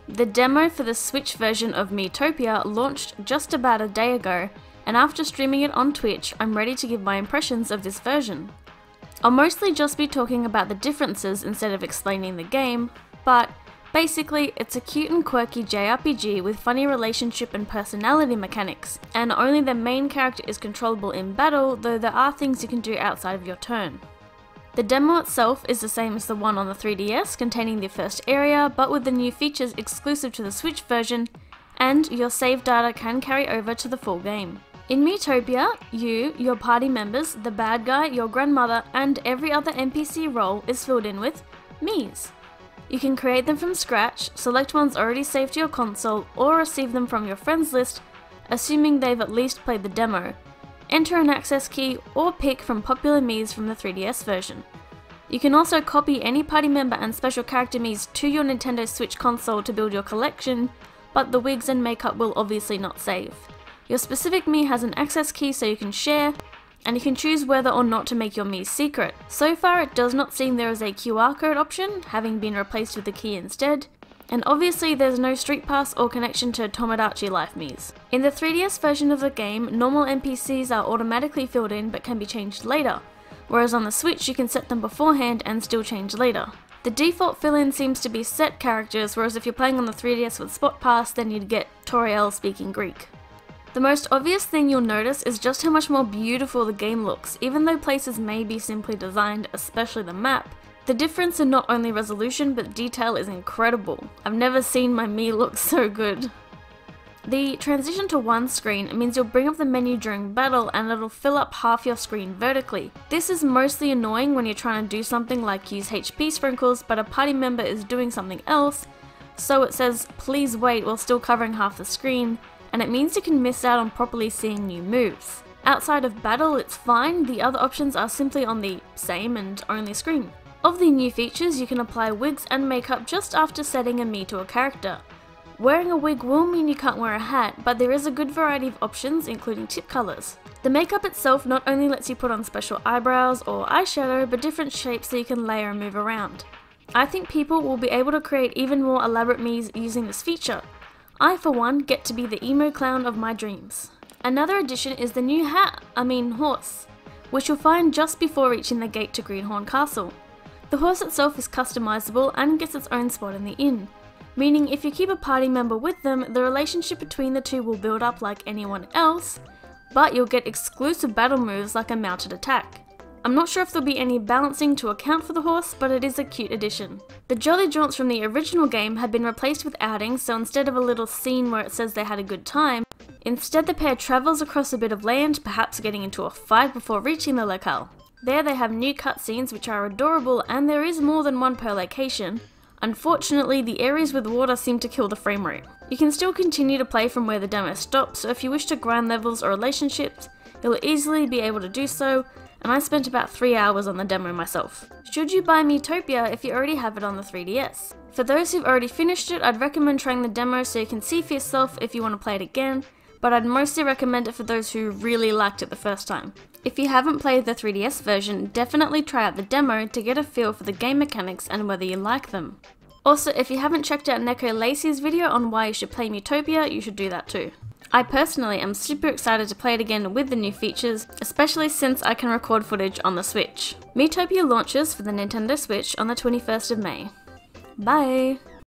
The demo for the Switch version of Miitopia launched just about a day ago, and after streaming it on Twitch, I'm ready to give my impressions of this version. I'll mostly just be talking about the differences instead of explaining the game, but basically it's a cute and quirky JRPG with funny relationship and personality mechanics, and only the main character is controllable in battle, though there are things you can do outside of your turn. The demo itself is the same as the one on the 3DS, containing the first area, but with the new features exclusive to the Switch version, and your save data can carry over to the full game. In Miitopia, you, your party members, the bad guy, your grandmother, and every other NPC role is filled in with Miis. You can create them from scratch, select ones already saved to your console, or receive them from your friends list, assuming they've at least played the demo. Enter an access key, or pick from popular Miis from the 3DS version. You can also copy any party member and special character Miis to your Nintendo Switch console to build your collection, but the wigs and makeup will obviously not save. Your specific Mii has an access key so you can share, and you can choose whether or not to make your Mii secret. So far it does not seem there is a QR code option, having been replaced with a key instead, and obviously there's no Street Pass or connection to Tomodachi Life Miis. In the 3DS version of the game, normal NPCs are automatically filled in but can be changed later, whereas on the Switch you can set them beforehand and still change later. The default fill-in seems to be set characters, whereas if you're playing on the 3DS with Spot Pass then you'd get Toriel speaking Greek. The most obvious thing you'll notice is just how much more beautiful the game looks. Even though places may be simply designed, especially the map, the difference in not only resolution but detail is incredible. I've never seen my Mii look so good. The transition to one screen means you'll bring up the menu during battle and it'll fill up half your screen vertically. This is mostly annoying when you're trying to do something like use HP sprinkles but a party member is doing something else, so it says please wait while still covering half the screen, and it means you can miss out on properly seeing new moves. Outside of battle it's fine, the other options are simply on the same and only screen. Of the new features, you can apply wigs and makeup just after setting a Mii to a character. Wearing a wig will mean you can't wear a hat, but there is a good variety of options including tip colours. The makeup itself not only lets you put on special eyebrows or eyeshadow, but different shapes so you can layer and move around. I think people will be able to create even more elaborate Miis using this feature. I, for one, get to be the emo clown of my dreams. Another addition is the new horse, which you'll find just before reaching the gate to Greenhorn Castle. The horse itself is customizable and gets its own spot in the inn, meaning if you keep a party member with them, the relationship between the two will build up like anyone else, but you'll get exclusive battle moves like a mounted attack. I'm not sure if there'll be any balancing to account for the horse, but it is a cute addition. The Jolly Jaunts from the original game have been replaced with outings, so instead of a little scene where it says they had a good time, instead the pair travels across a bit of land, perhaps getting into a fight before reaching the locale. There they have new cutscenes which are adorable, and there is more than one per location. Unfortunately, the areas with water seem to kill the frame rate. You can still continue to play from where the demo stops, so if you wish to grind levels or relationships, you'll easily be able to do so, and I spent about 3 hours on the demo myself. Should you buy Miitopia if you already have it on the 3DS? For those who've already finished it, I'd recommend trying the demo so you can see for yourself if you want to play it again, but I'd mostly recommend it for those who really liked it the first time. If you haven't played the 3DS version, definitely try out the demo to get a feel for the game mechanics and whether you like them. Also, if you haven't checked out Neko Lacey's video on why you should play Miitopia, you should do that too. I personally am super excited to play it again with the new features, especially since I can record footage on the Switch. Miitopia launches for the Nintendo Switch on the 21st of May. Bye!